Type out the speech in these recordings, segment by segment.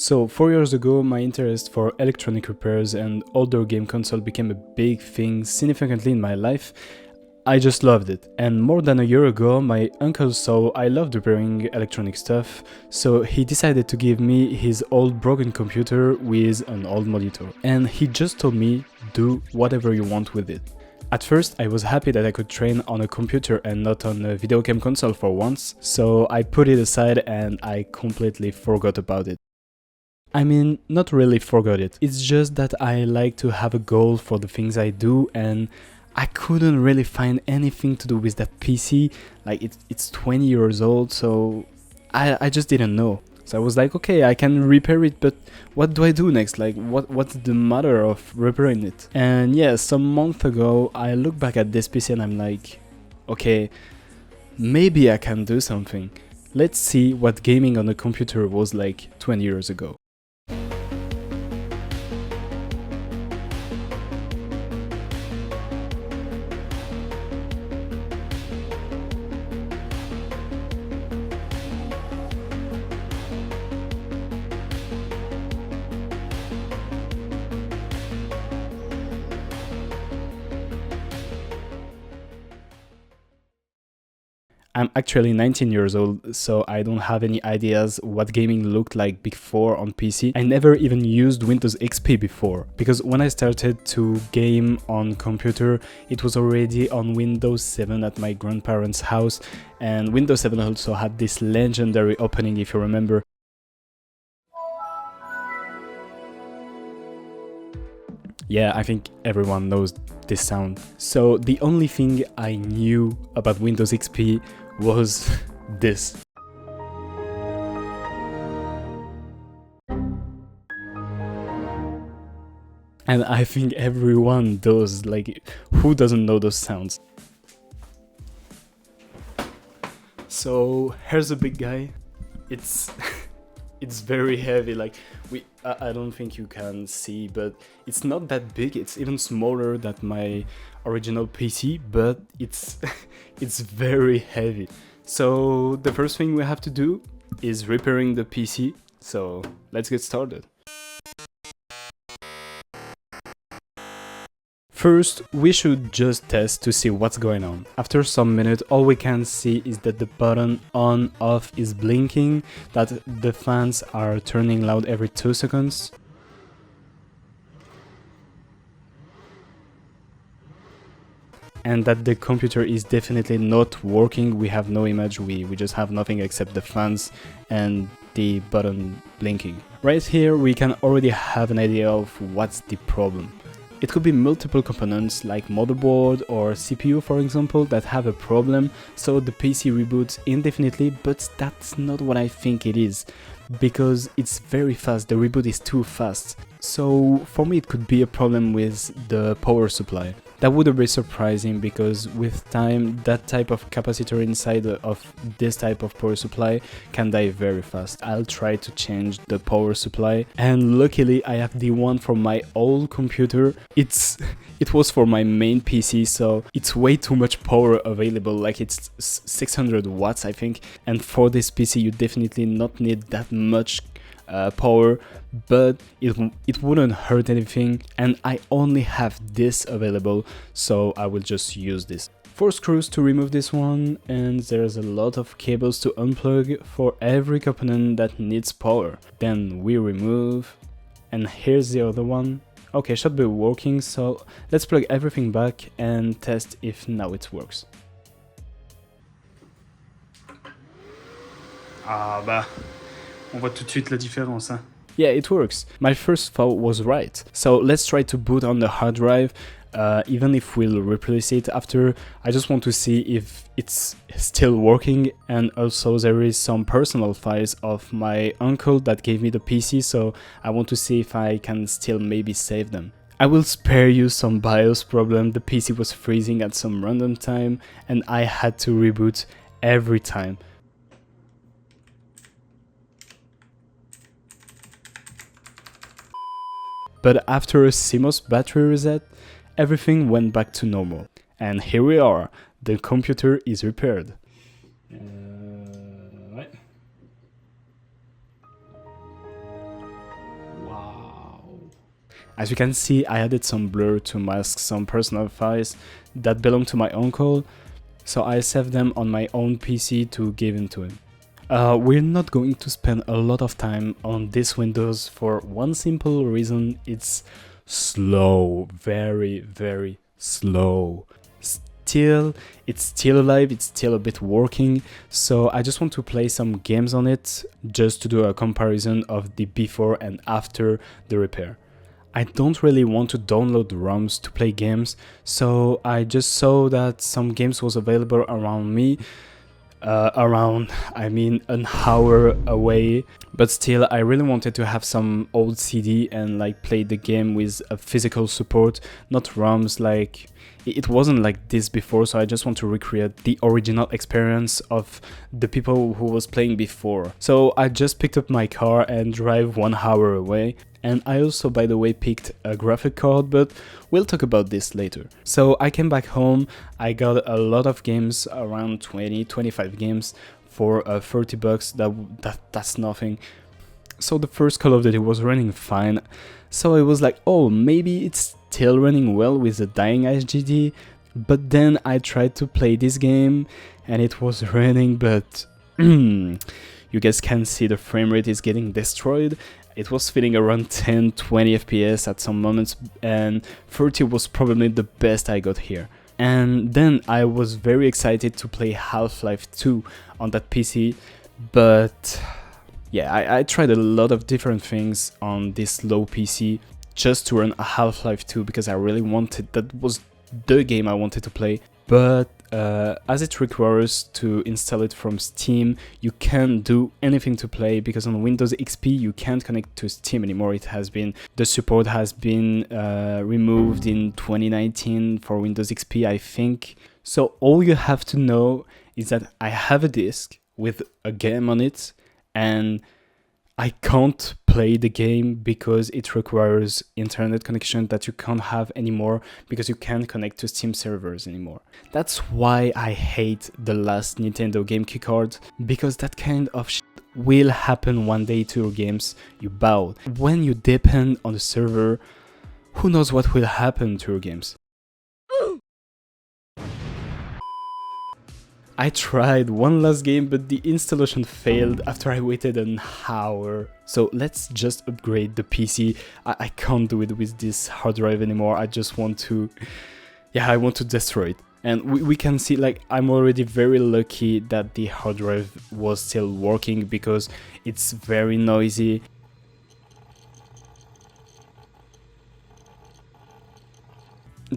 So 4 years ago, my interest for electronic repairs and older game console became a big thing significantly in my life. I just loved it. And more than a year ago, my uncle saw I loved repairing electronic stuff, so he decided to give me his old broken computer with an old monitor. And he just told me, do whatever you want with it. At first, I was happy that I could train on a computer and not on a video game console for once, so I put it aside and I completely forgot about it. I mean, not really forgot it, it's just that I like to have a goal for the things I do, and I couldn't really find anything to do with that PC. Like, it's 20 years old, so I just didn't know. So I was like, okay, I can repair it, but what do I do next? Like, what's the matter of repairing it? And yeah, some month ago, I look back at this PC and I'm like, okay, maybe I can do something. Let's see what gaming on a computer was like 20 years ago. I'm actually 19 years old, so I don't have any ideas what gaming looked like before on PC. I never even used Windows XP before, because when I started to game on computer, it was already on Windows 7 at my grandparents' house, and Windows 7 also had this legendary opening, if you remember. Yeah, I think everyone knows this sound. So the only thing I knew about Windows XP was this. And I think everyone does, like, who doesn't know those sounds? So here's a big guy. It's it's very heavy, like I don't think you can see, but it's not that big. It's even smaller than my original PC, but it's it's very heavy. So the first thing we have to do is repairing the PC. So let's get started. First, we should just test to see what's going on. After some minutes, all we can see is that the button on off is blinking, that the fans are turning loud every 2 seconds, and that the computer is definitely not working. We have no image, we just have nothing except the fans and the button blinking. Right here we can already have an idea of what's the problem. It could be multiple components like motherboard or CPU, for example, that have a problem, so the PC reboots indefinitely, but that's not what I think it is, because it's very fast, the reboot is too fast. So for me it could be a problem with the power supply. That wouldn't be surprising, because with time that type of capacitor inside of this type of power supply can die very fast. I'll try to change the power supply, and luckily I have the one from my old computer. It was for my main PC, so it's way too much power available, like it's 600 watts I think, and for this PC you definitely not need that much power, but it wouldn't hurt anything, and I only have this available, so I will just use this. 4 screws to remove this one, and there's a lot of cables to unplug for every component that needs power. Then we remove, and here's the other one. Okay, should be working, so let's plug everything back and test if now it works. Ah bah, on voit tout de suite la différence, hein? Yeah, it works. My first thought was right. So let's try to boot on the hard drive. Even if we'll replace it after, I just want to see if it's still working. And also there is some personal files of my uncle that gave me the PC, so I want to see if I can still maybe save them. I will spare you some BIOS problem. The PC was freezing at some random time and I had to reboot every time. But after a CMOS battery reset, everything went back to normal. And here we are, the computer is repaired. Ouais. As you can see, I added some blur to mask some personal files that belong to my uncle, so I saved them on my own PC to give in to him. We're not going to spend a lot of time on this Windows for one simple reason: it's slow, very, very slow. It's still alive, it's still a bit working, so I just want to play some games on it, just to do a comparison of the before and after the repair. I don't really want to download ROMs to play games, so I just saw that some games was available around me, an hour away, but still I really wanted to have some old CD and like play the game with a physical support, not ROMs. Like it wasn't like this before, so I just want to recreate the original experience of the people who was playing before. So I just picked up my car and drive 1 hour away. And I also, by the way, picked a graphic card, but we'll talk about this later. So I came back home, I got a lot of games, around 20-25 games for 30 bucks. That's nothing. So the first Call of Duty was running fine, so I was like, oh, maybe it's still running well with the dying HDD. But then I tried to play this game and it was running, but you guys can see the frame rate is getting destroyed. It was feeling around 10-20 FPS at some moments, and 30 was probably the best I got here. And then I was very excited to play Half-Life 2 on that PC, but yeah, I tried a lot of different things on this low PC just to run a Half-Life 2 because I really wanted, that was the game I wanted to play. But as it requires to install it from Steam, you can't do anything to play because on Windows XP you can't connect to Steam anymore. The support has been removed in 2019 for Windows XP, I think. So all you have to know is that I have a disk with a game on it, and I can't play the game because it requires internet connection that you can't have anymore because you can't connect to Steam servers anymore. That's why I hate the last Nintendo game keycard, because that kind of shit will happen one day to your games you bought. When you depend on the server, who knows what will happen to your games. I tried one last game, but the installation failed after I waited an hour. So let's just upgrade the PC. I can't do it with this hard drive anymore. I just want to, I want to destroy it. And we can see, like, I'm already very lucky that the hard drive was still working because it's very noisy.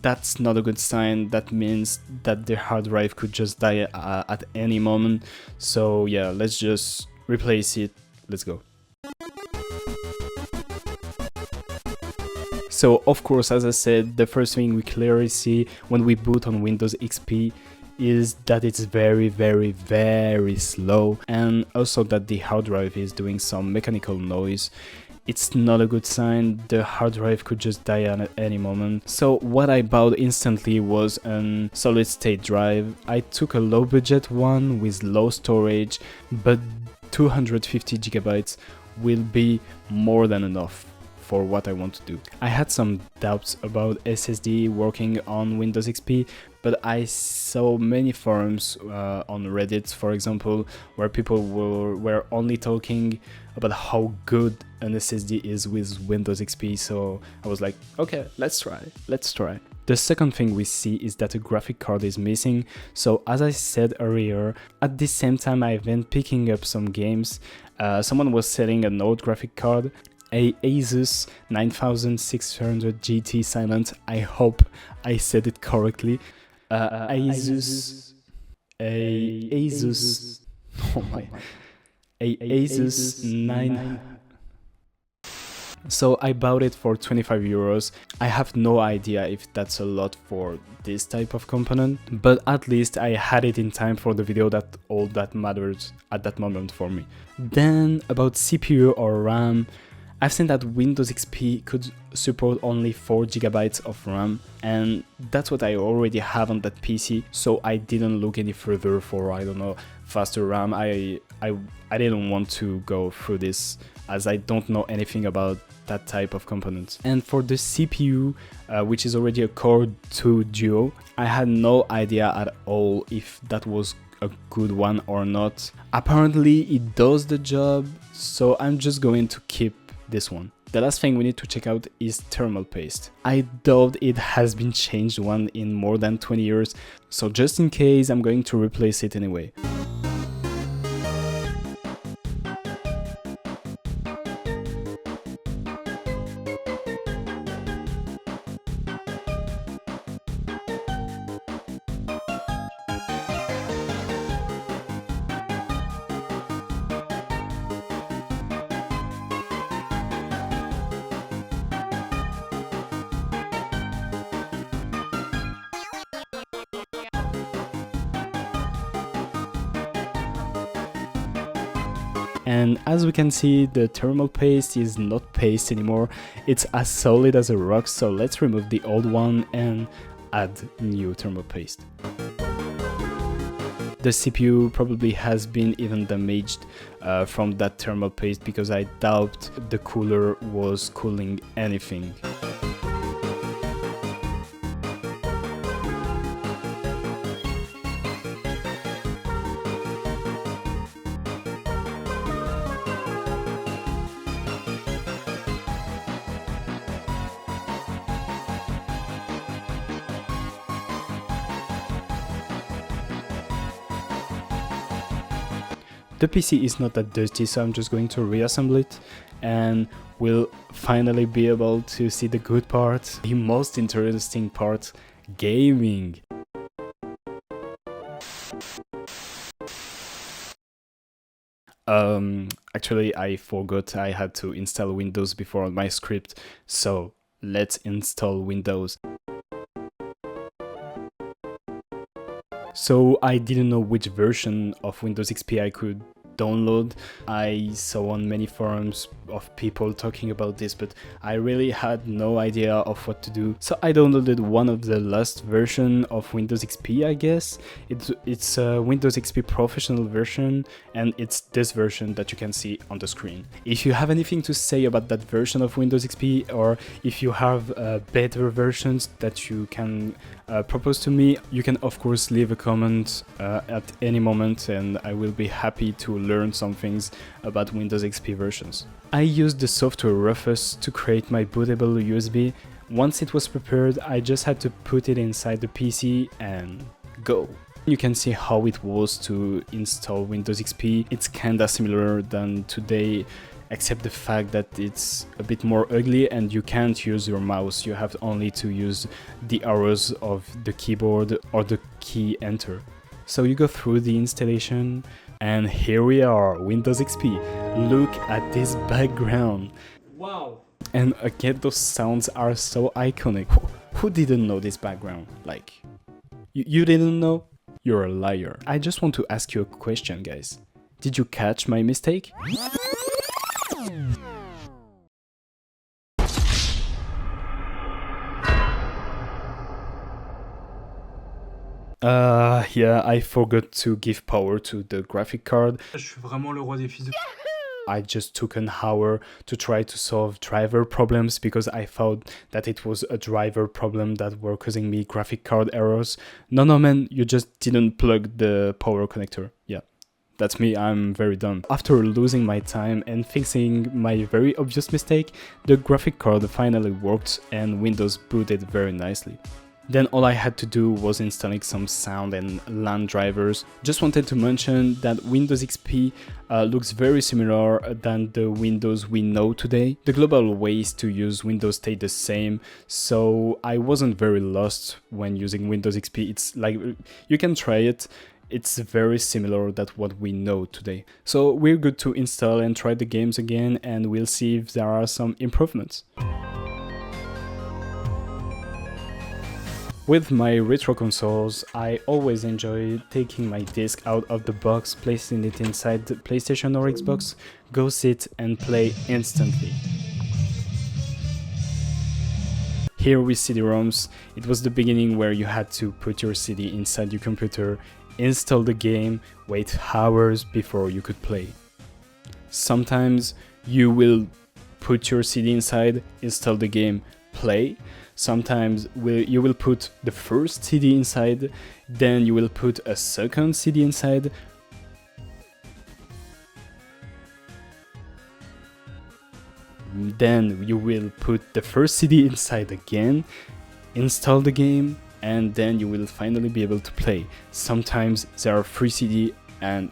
That's not a good sign. That means that the hard drive could just die at any moment. So yeah, let's just replace it. Let's go. So of course, as I said, the first thing we clearly see when we boot on Windows XP is that it's very, very, very slow, and also that the hard drive is doing some mechanical noise. It's not a good sign. The hard drive could just die at any moment. So what I bought instantly was a solid state drive. I took a low budget one with low storage, but 250 gigabytes will be more than enough for what I want to do. I had some doubts about SSD working on Windows XP, but I saw many forums on Reddit, for example, where people were only talking about how good an SSD is with Windows XP, so I was like, okay, let's try. The second thing we see is that a graphic card is missing. So as I said earlier, at the same time I've been picking up some games, someone was selling an old graphic card, a Asus 9600 GT Silent. I hope I said it correctly. Asus, Asus 9. So I bought it for 25 euros. I have no idea if that's a lot for this type of component, but at least I had it in time for the video. That all that mattered at that moment for me. Then about CPU or RAM, I've seen that Windows XP could support only 4 GB of RAM, and that's what I already have on that PC, so I didn't look any further for, I don't know, faster RAM. I didn't want to go through this as I don't know anything about that type of component. And for the CPU, which is already a Core 2 Duo, I had no idea at all if that was a good one or not. Apparently it does the job, so I'm just going to keep this one. The last thing we need to check out is thermal paste. I doubt it has been changed one in more than 20 years, so just in case I'm going to replace it anyway. And as we can see, the thermal paste is not paste anymore, it's as solid as a rock, so let's remove the old one and add new thermal paste. The CPU probably has been even damaged from that thermal paste, because I doubt the cooler was cooling anything. The PC is not that dirty, so I'm just going to reassemble it and we'll finally be able to see the good part, the most interesting part, gaming. Actually I forgot I had to install Windows before on my script, so let's install Windows. So I didn't know which version of Windows XP I could download. I saw on many forums of people talking about this, but I really had no idea of what to do. So I downloaded one of the last version of Windows XP, I guess. It's a Windows XP Professional version, and it's this version that you can see on the screen. If you have anything to say about that version of Windows XP, or if you have better versions that you can propose to me, you can of course leave a comment at any moment, and I will be happy to learn some things about Windows XP versions. I used the software Rufus to create my bootable USB. Once it was prepared, I just had to put it inside the PC and go. You can see how it was to install Windows XP. It's kinda similar than today, except the fact that it's a bit more ugly and you can't use your mouse. You have only to use the arrows of the keyboard or the key enter. So you go through the installation, and here we are, Windows XP. Look at this background. Wow! And again, those sounds are so iconic. Who didn't know this background? Like, you didn't know? You're a liar. I just want to ask you a question, guys. Did you catch my mistake? Yeah, I forgot to give power to the graphic card. Je suis vraiment le roi des fils de... I just took an hour to try to solve driver problems because I thought that it was a driver problem that were causing me graphic card errors. No, man, you just didn't plug the power connector. Yeah, that's me, I'm very dumb. After losing my time and fixing my very obvious mistake, the graphic card finally worked and Windows booted very nicely. Then all I had to do was installing some sound and LAN drivers. Just wanted to mention that Windows XP looks very similar than the Windows we know today. The global ways to use Windows stayed the same, so I wasn't very lost when using Windows XP. It's like, you can try it. It's very similar to what we know today. So we're good to install and try the games again, and we'll see if there are some improvements. With my retro consoles, I always enjoy taking my disc out of the box, placing it inside the PlayStation or Xbox, go sit and play instantly. Here with CD-ROMs, it was the beginning where you had to put your CD inside your computer, install the game, wait hours before you could play. Sometimes you will put your CD inside, install the game, play. Sometimes you will put the first CD inside, then you will put a second CD inside. Then you will put the first CD inside again, install the game, and then you will finally be able to play. Sometimes there are 3 CD, and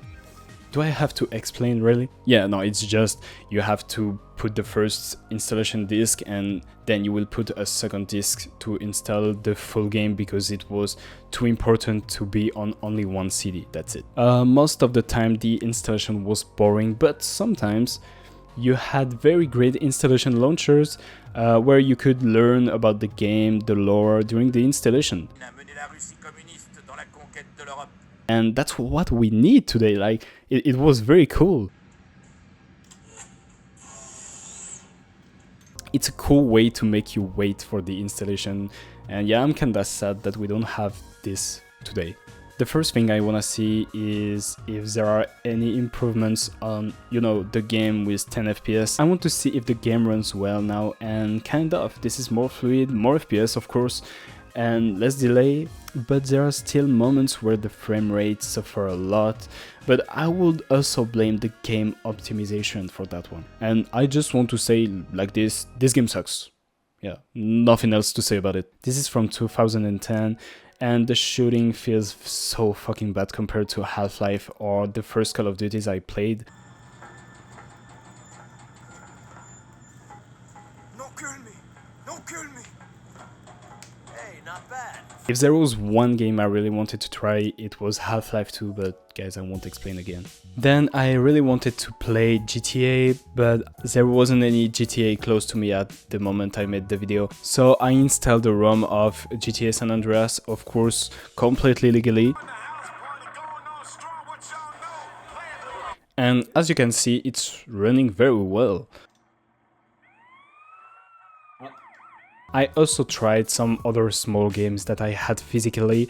do I have to explain really? Yeah, no, it's just you have to put the first installation disk and then you will put a second disk to install the full game because it was too important to be on only one CD, that's it. Most of the time the installation was boring, but sometimes you had very great installation launchers where you could learn about the game, the lore during the installation. And that's what we need today, like, it was very cool. It's a cool way to make you wait for the installation, and yeah, I'm kinda sad that we don't have this today. The first thing I wanna see is if there are any improvements on, you know, the game with 10 FPS. I want to see if the game runs well now, and kind of, this is more fluid, more FPS of course, and less delay, but there are still moments where the frame rates suffer a lot, but I would also blame the game optimization for that one. And I just want to say like this game sucks. Yeah, nothing else to say about it. This is from 2010, and the shooting feels so fucking bad compared to Half-Life or the first Call of Duties I played. Don't kill me! Don't kill me! Hey, not bad. If there was one game I really wanted to try, it was Half-Life 2, but guys, I won't explain again. Then I really wanted to play GTA, but there wasn't any GTA close to me at the moment I made the video. So I installed the ROM of GTA San Andreas, of course, completely legally. And as you can see, it's running very well. I also tried some other small games that I had physically,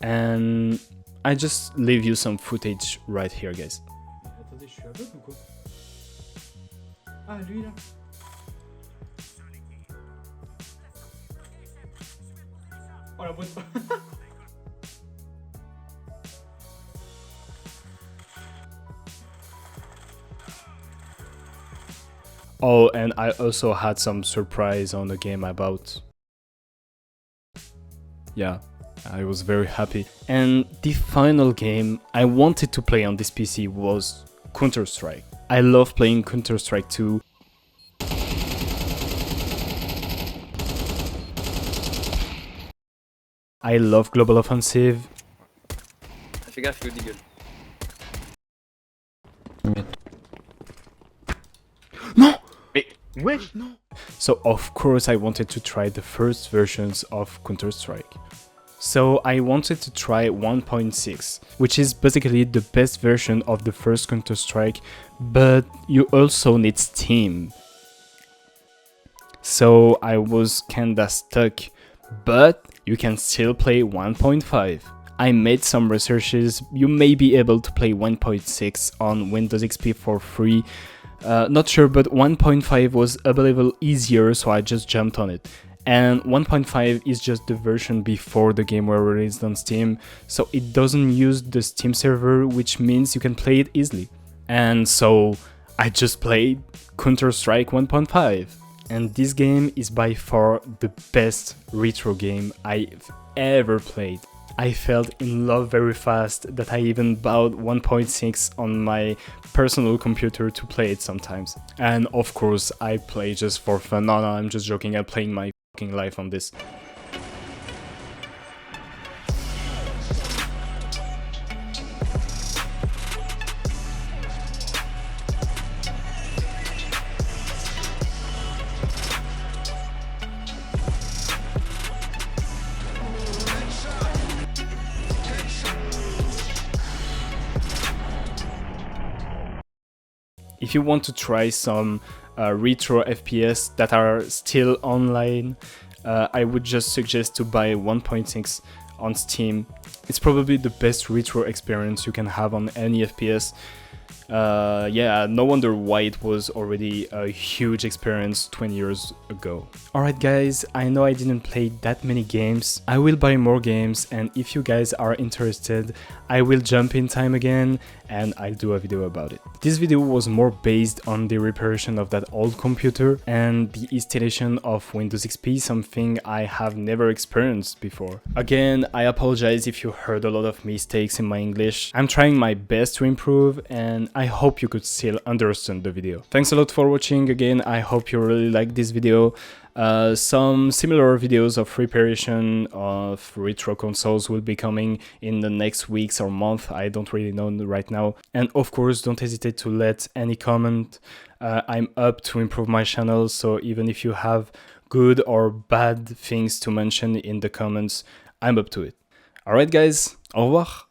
and I just leave you some footage right here, guys. Attendez, je suis aveugle ou quoi? Ah, lui là. Oh la boîte. Oh, and I also had some surprise on the game about... Yeah, I was very happy. And the final game I wanted to play on this PC was Counter-Strike. I love playing Counter-Strike 2. I love Global Offensive. Fais gaffe, il deagle. No! Wesh, non. So of course I wanted to try the first versions of Counter-Strike. So I wanted to try 1.6, which is basically the best version of the first Counter-Strike, but you also need Steam. So I was kinda stuck, but you can still play 1.5. I made some researches, you may be able to play 1.6 on Windows XP for free. Not sure, but 1.5 was a little easier, so I just jumped on it. And 1.5 is just the version before the game were released on Steam, so it doesn't use the Steam server, which means you can play it easily. And so I just played Counter-Strike 1.5. And this game is by far the best retro game I've ever played. I felt in love very fast that I even bought 1.6 on my personal computer to play it sometimes. And of course I play just for fun. No, I'm just joking, I'm playing my fucking life on this. If you want to try some retro FPS that are still online, I would just suggest to buy 1.6 on Steam. It's probably the best retro experience you can have on any FPS. Yeah, no wonder why it was already a huge experience 20 years ago. Alright guys, I know I didn't play that many games. I will buy more games, and if you guys are interested, I will jump in time again and I'll do a video about it. This video was more based on the reparation of that old computer and the installation of Windows XP, something I have never experienced before. Again, I apologize if you heard a lot of mistakes in my English. I'm trying my best to improve, and I hope you could still understand the video. Thanks a lot for watching again. I hope you really liked this video. Some similar videos of reparation of retro consoles will be coming in the next weeks or month. I don't really know right now. And of course, don't hesitate to let any comment. I'm up to improve my channel, so even if you have good or bad things to mention in the comments, I'm up to it. Alright guys, au revoir.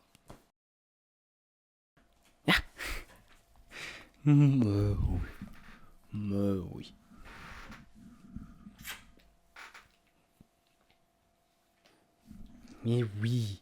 Yeah. Oui. Mais oui.